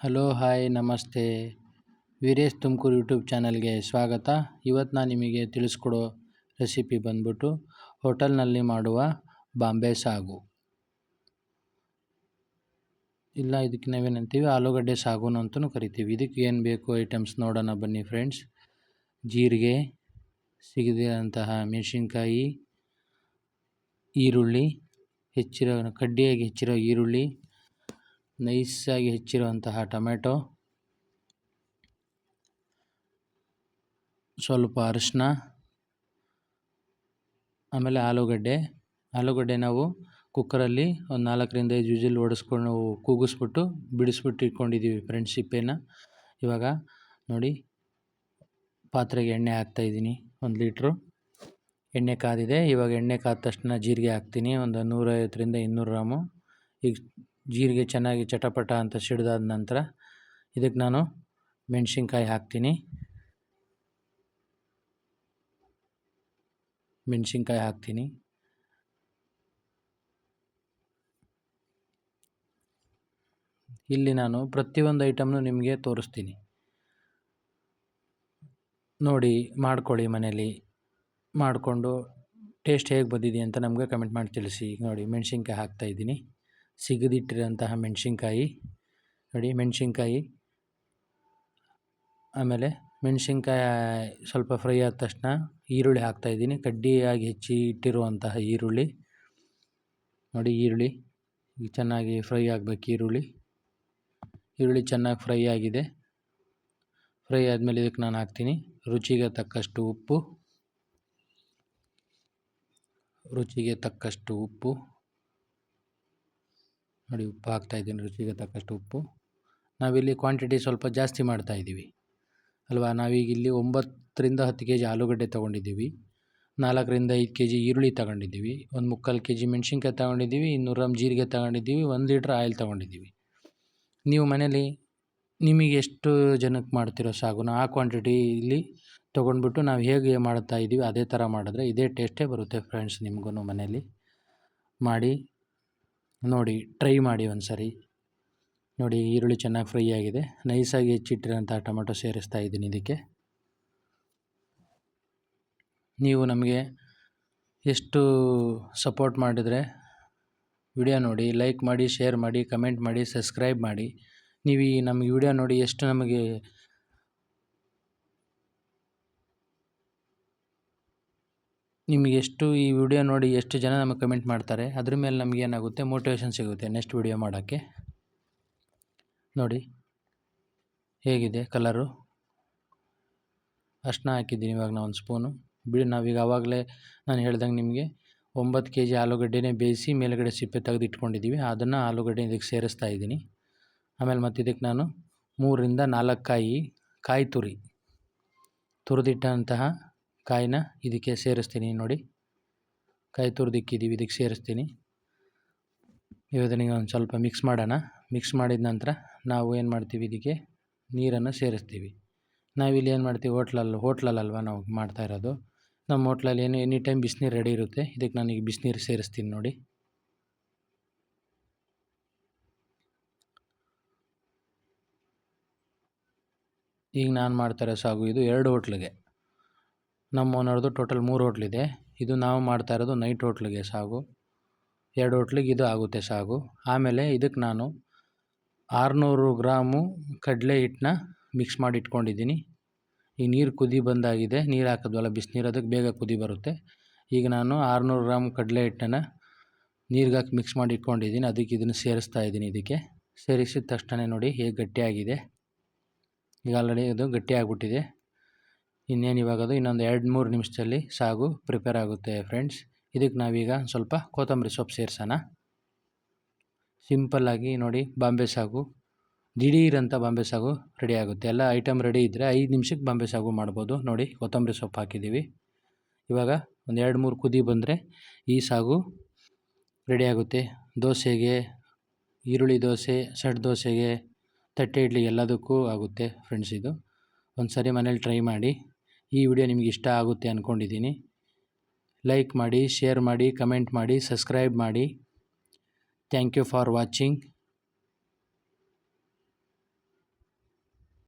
Hello hi ನಮಸ್ತೆ. Veeresh Tumakuru YouTube ಚಾನಲ್ಗೆ ಸ್ವಾಗತ. ಇವತ್ತು ನಾನು ನಿಮಗೆ ತಿಳಿಸ್ಕೊಡೋ ರೆಸಿಪಿ ಬಂದ್ಬಿಟ್ಟು ಹೋಟೆಲ್ನಲ್ಲಿ ಮಾಡುವ ಬಾಂಬೆ ಸಾಗು, ಇಲ್ಲ ಇದಕ್ಕೆ ನಾವೇನಂತೀವಿ ಆಲೂಗಡ್ಡೆ ಸಾಗುನು ಅಂತಲೂ ಕರಿತೀವಿ. ಇದಕ್ಕೆ ಏನು ಬೇಕು ಐಟಮ್ಸ್ ನೋಡೋಣ ಬನ್ನಿ ಫ್ರೆಂಡ್ಸ್. ಜೀರಿಗೆ, ಸಿಗದಿರೋಂತಹ ಮೆಣಸಿನ್ಕಾಯಿ, ಈರುಳ್ಳಿ, ಕಡ್ಡಿಯಾಗಿ ಹೆಚ್ಚಿರೋ ಈರುಳ್ಳಿ, ನೈಸಾಗಿ ಹೆಚ್ಚಿರುವಂತಹ ಟೊಮೆಟೊ, ಸ್ವಲ್ಪ ಅರಿಶಿನ, ಆಮೇಲೆ ಆಲೂಗಡ್ಡೆ ನಾವು ಕುಕ್ಕರಲ್ಲಿ ಒಂದು 4ರಿಂದ 5 ವಿಸಿಲ್ ಹೊಡೆಸ್ಕೊಂಡು ಕೂಗಿಸ್ಬಿಟ್ಟು ಬಿಡಿಸ್ಬಿಟ್ಟು ಇಟ್ಕೊಂಡಿದ್ದೀವಿ ಫ್ರೆಂಡ್ಸ್ ಸಿಪ್ಪೆನ. ಇವಾಗ ನೋಡಿ, ಪಾತ್ರೆಗೆ ಎಣ್ಣೆ ಹಾಕ್ತಾಯಿದ್ದೀನಿ. 1 ಲೀಟ್ರು ಎಣ್ಣೆ ಕಾದಿದೆ. ಇವಾಗ ಎಣ್ಣೆ ಕಾದ ತಕ್ಷಣ ಜೀರಿಗೆ ಹಾಕ್ತೀನಿ, ಒಂದು 150ರಿಂದ 200 ಗ್ರಾಮು. ಈಗ ಜೀರಿಗೆ ಚೆನ್ನಾಗಿ ಚಟಪಟ ಅಂತ ಸಿಡಿದಾದ ನಂತರ ಇದಕ್ಕೆ ನಾನು ಮೆಣಸಿನ್ಕಾಯಿ ಹಾಕ್ತೀನಿ. ಇಲ್ಲಿ ನಾನು ಪ್ರತಿಯೊಂದು ಐಟಮ್ನು ನಿಮಗೆ ತೋರಿಸ್ತೀನಿ, ನೋಡಿ ಮಾಡ್ಕೊಳ್ಳಿ ಮನೇಲಿ. ಮಾಡಿಕೊಂಡು ಟೇಸ್ಟ್ ಹೇಗೆ ಬಂದಿದೆ ಅಂತ ನಮಗೆ ಕಮೆಂಟ್ ಮಾಡಿ ತಿಳಿಸಿ. ಈಗ ನೋಡಿ ಮೆಣಸಿನ್ಕಾಯಿ ಹಾಕ್ತಾಯಿದ್ದೀನಿ, ಸಿಗದಿಟ್ಟಿರೋಂತಹ ಮೆಣಸಿನ್ಕಾಯಿ ನೋಡಿ. ಆಮೇಲೆ ಮೆಣಸಿನ್ಕಾಯಿ ಸ್ವಲ್ಪ ಫ್ರೈ ಆದ ತಕ್ಷಣ ಈರುಳ್ಳಿ ಹಾಕ್ತಾಯಿದ್ದೀನಿ, ಕಡ್ಡಿಯಾಗಿ ಹೆಚ್ಚಿ ಇಟ್ಟಿರುವಂತಹ ಈರುಳ್ಳಿ ನೋಡಿ. ಈರುಳ್ಳಿ ಚೆನ್ನಾಗಿ ಫ್ರೈ ಆಗಬೇಕು. ಈರುಳ್ಳಿ ಚೆನ್ನಾಗಿ ಫ್ರೈ ಆಗಿದೆ. ಫ್ರೈ ಆದಮೇಲೆ ಇದಕ್ಕೆ ನಾನು ಹಾಕ್ತೀನಿ ರುಚಿಗೆ ತಕ್ಕಷ್ಟು ಉಪ್ಪು ನೋಡಿ. ಉಪ್ಪು ಹಾಕ್ತಾಯಿದ್ದೀನಿ, ರುಚಿಗೆ ತಕ್ಕಷ್ಟು ಉಪ್ಪು. ನಾವಿಲ್ಲಿ ಕ್ವಾಂಟಿಟಿ ಸ್ವಲ್ಪ ಜಾಸ್ತಿ ಮಾಡ್ತಾಯಿದ್ದೀವಿ ಅಲ್ವಾ. ನಾವೀಗ ಇಲ್ಲಿ 9ರಿಂದ 10 kg ಆಲೂಗಡ್ಡೆ ತೊಗೊಂಡಿದ್ದೀವಿ, 4ರಿಂದ 5 kg ಈರುಳ್ಳಿ ತಗೊಂಡಿದ್ದೀವಿ, ಒಂದು 3/4 kg ಮೆಣಸಿನ್ಕಾಯಿ ತೊಗೊಂಡಿದ್ದೀವಿ, 200 ಗ್ರಾಮ್ ಜೀರಿಗೆ ತೊಗೊಂಡಿದ್ದೀವಿ, 1 ಲೀಟ್ರ್ ಆಯಿಲ್ ತೊಗೊಂಡಿದ್ದೀವಿ. ನೀವು ಮನೇಲಿ ನಿಮಗೆ ಎಷ್ಟು ಜನಕ್ಕೆ ಮಾಡ್ತಿರೋ ಸಾಗುನ ಆ ಕ್ವಾಂಟಿಟಿ ಇಲ್ಲಿ ತೊಗೊಂಡ್ಬಿಟ್ಟು ನಾವು ಹೇಗೆ ಮಾಡ್ತಾಯಿದ್ದೀವಿ ಅದೇ ಥರ ಮಾಡಿದ್ರೆ ಇದೇ ಟೇಸ್ಟೇ ಬರುತ್ತೆ ಫ್ರೆಂಡ್ಸ್. ನಿಮಗೂ ಮನೇಲಿ ಮಾಡಿ ನೋಡಿ, ಟ್ರೈ ಮಾಡಿ ಒಂದು ಸರಿ. ನೋಡಿ ಈರುಳ್ಳಿ ಚೆನ್ನಾಗಿ ಫ್ರೈ ಆಗಿದೆ. ನೈಸಾಗಿ ಹೆಚ್ಚಿಟ್ಟಿರೋಂಥ ಟೊಮೆಟೊ ಸೇರಿಸ್ತಾ ಇದ್ದೀನಿ ಇದಕ್ಕೆ. ನೀವು ನಮಗೆ ಎಷ್ಟು ಸಪೋರ್ಟ್ ಮಾಡಿದರೆ ವಿಡಿಯೋ ನೋಡಿ, ಲೈಕ್ ಮಾಡಿ, ಶೇರ್ ಮಾಡಿ, ಕಮೆಂಟ್ ಮಾಡಿ, ಸಬ್ಸ್ಕ್ರೈಬ್ ಮಾಡಿ. ನೀವು ಈ ನಮಗೆ ವಿಡಿಯೋ ನೋಡಿ ಎಷ್ಟು ನಿಮಗೆಷ್ಟು ಈ ವಿಡಿಯೋ ನೋಡಿ ಎಷ್ಟು ಜನ ನಮಗೆ ಕಮೆಂಟ್ ಮಾಡ್ತಾರೆ, ಅದ್ರ ಮೇಲೆ ನಮಗೇನಾಗುತ್ತೆ ಮೋಟಿವೇಶನ್ ಸಿಗುತ್ತೆ ನೆಕ್ಸ್ಟ್ ವಿಡಿಯೋ ಮಾಡೋಕ್ಕೆ. ನೋಡಿ ಹೇಗಿದೆ ಕಲರು. ಅರಿಶಿನ ಹಾಕಿದ್ದೀನಿ ಇವಾಗ ನಾನು 1 ಸ್ಪೂನು. ನಾವೀಗ ಆವಾಗಲೇ ನಾನು ಹೇಳ್ದಂಗೆ ನಿಮಗೆ 9 kg ಆಲೂಗಡ್ಡೆನೇ ಬೇಯಿಸಿ ಮೇಲುಗಡೆ ಸಿಪ್ಪೆ ತೆಗೆದು ಇಟ್ಕೊಂಡಿದ್ದೀವಿ, ಅದನ್ನು ಆಲೂಗಡ್ಡೆ ಇದಕ್ಕೆ ಸೇರಿಸ್ತಾ ಇದ್ದೀನಿ. ಆಮೇಲೆ ಮತ್ತು ಇದಕ್ಕೆ ನಾನು 3ರಿಂದ 4 ಕಾಯಿ ತುರಿದಿಟ್ಟಂತಹ ಕಾಯಿನ ಇದಕ್ಕೆ ಸೇರಿಸ್ತೀನಿ. ನೋಡಿ ಕಾಯಿ ತುರಿದಿಕ್ಕಿದ್ದೀವಿ, ಇದಕ್ಕೆ ಸೇರಿಸ್ತೀನಿ. ಇದನ್ನು ಒಂದು ಸ್ವಲ್ಪ ಮಿಕ್ಸ್ ಮಾಡೋಣ. ಮಿಕ್ಸ್ ಮಾಡಿದ ನಂತರ ನಾವು ಏನು ಮಾಡ್ತೀವಿ, ಇದಕ್ಕೆ ನೀರನ್ನು ಸೇರಿಸ್ತೀವಿ. ನಾವಿಲ್ಲಿ ಏನು ಮಾಡ್ತೀವಿ, ಹೋಟ್ಲಲ್ಲಲ್ವ ನಾವು ಮಾಡ್ತಾ ಇರೋದು. ನಮ್ಮ ಹೋಟ್ಲಲ್ಲಿ ಎನಿ ಟೈಮ್ ಬಿಸಿನೀರು ರೆಡಿ ಇರುತ್ತೆ. ಇದಕ್ಕೆ ನಾನು ಈಗ ಬಿಸಿನೀರು ಸೇರಿಸ್ತೀನಿ ನೋಡಿ. ಈಗ ನಾನು ಮಾಡ್ತಾಯಿರೋ ಸಾಗು ಇದು 2 ಹೋಟ್ಲಿಗೆ. ನಮ್ಮ ಓನರ್ದು ಟೋಟಲ್ 3 ಹೋಟ್ಲಿದೆ. ಇದು ನಾವು ಮಾಡ್ತಾ ಇರೋದು ನೈಟ್ ಹೋಟ್ಲಿಗೆ ಸಾಗು. 2 ಹೋಟ್ಲಿಗೆ ಇದು ಆಗುತ್ತೆ ಸಾಗು. ಆಮೇಲೆ ಇದಕ್ಕೆ ನಾನು 600 ಗ್ರಾಮು ಕಡಲೆ ಹಿಟ್ಟನ್ನ ಮಿಕ್ಸ್ ಮಾಡಿ ಇಟ್ಕೊಂಡಿದ್ದೀನಿ. ಈ ನೀರು ಕುದಿ ಬಂದಾಗಿದೆ, ನೀರು ಹಾಕಿದ್ವಲ್ಲ ಬಿಸಿನೀರು, ಅದಕ್ಕೆ ಬೇಗ ಕುದಿ ಬರುತ್ತೆ. ಈಗ ನಾನು 600 ಗ್ರಾಮ್ ಕಡಲೆ ಹಿಟ್ಟನ್ನು ನೀರಿಗೆ ಹಾಕಿ ಮಿಕ್ಸ್ ಮಾಡಿ ಇಟ್ಕೊಂಡಿದ್ದೀನಿ, ಅದಕ್ಕೆ ಇದನ್ನು ಸೇರಿಸ್ತಾ ಇದ್ದೀನಿ. ಇದಕ್ಕೆ ಸೇರಿಸಿದ ತಕ್ಷಣ ನೋಡಿ ಹೇಗೆ ಗಟ್ಟಿಯಾಗಿದೆ. ಈಗ ಆಲ್ರೆಡಿ ಇದು ಗಟ್ಟಿಯಾಗ್ಬಿಟ್ಟಿದೆ. ಇನ್ನೇನು ಇವಾಗ ಅದು ಇನ್ನೊಂದು 2-3 ನಿಮಿಷದಲ್ಲಿ ಸಾಗು ಪ್ರಿಪೇರ್ ಆಗುತ್ತೆ ಫ್ರೆಂಡ್ಸ್. ಇದಕ್ಕೆ ನಾವೀಗ ಸ್ವಲ್ಪ ಕೊತ್ತಂಬರಿ ಸೊಪ್ಪು ಸೇರಿಸೋಣ. ಸಿಂಪಲ್ಲಾಗಿ ನೋಡಿ ಬಾಂಬೆ ಸಾಗು, ದಿಢೀರಂತ ಬಾಂಬೆ ಸಾಗು ರೆಡಿ ಆಗುತ್ತೆ. ಎಲ್ಲ ಐಟಮ್ ರೆಡಿ ಇದ್ದರೆ 5 ನಿಮಿಷಕ್ಕೆ ಬಾಂಬೆ ಸಾಗು ಮಾಡ್ಬೋದು. ನೋಡಿ ಕೊತ್ತಂಬರಿ ಸೊಪ್ಪು ಹಾಕಿದ್ದೀವಿ. ಇವಾಗ ಒಂದು 2-3 ಕುದಿ ಬಂದರೆ ಈ ಸಾಗು ರೆಡಿ ಆಗುತ್ತೆ. ದೋಸೆಗೆ, ಈರುಳ್ಳಿ ದೋಸೆ, ಸೆಟ್ ದೋಸೆಗೆ, ತಟ್ಟೆ ಇಡ್ಲಿ ಎಲ್ಲದಕ್ಕೂ ಆಗುತ್ತೆ ಫ್ರೆಂಡ್ಸ್. ಇದು ಒಂದು ಸರಿ ಮನೇಲಿ ಟ್ರೈ ಮಾಡಿ. ಈ ವಿಡಿಯೋ ನಿಮಗೆ ಇಷ್ಟ ಆಗುತ್ತೆ ಅಂದ್ಕೊಂಡಿದ್ದೀನಿ. ಲೈಕ್ ಮಾಡಿ, ಶೇರ್ ಮಾಡಿ, ಕಮೆಂಟ್ ಮಾಡಿ, ಸಬ್ಸ್ಕ್ರೈಬ್ ಮಾಡಿ. Thank you for watching.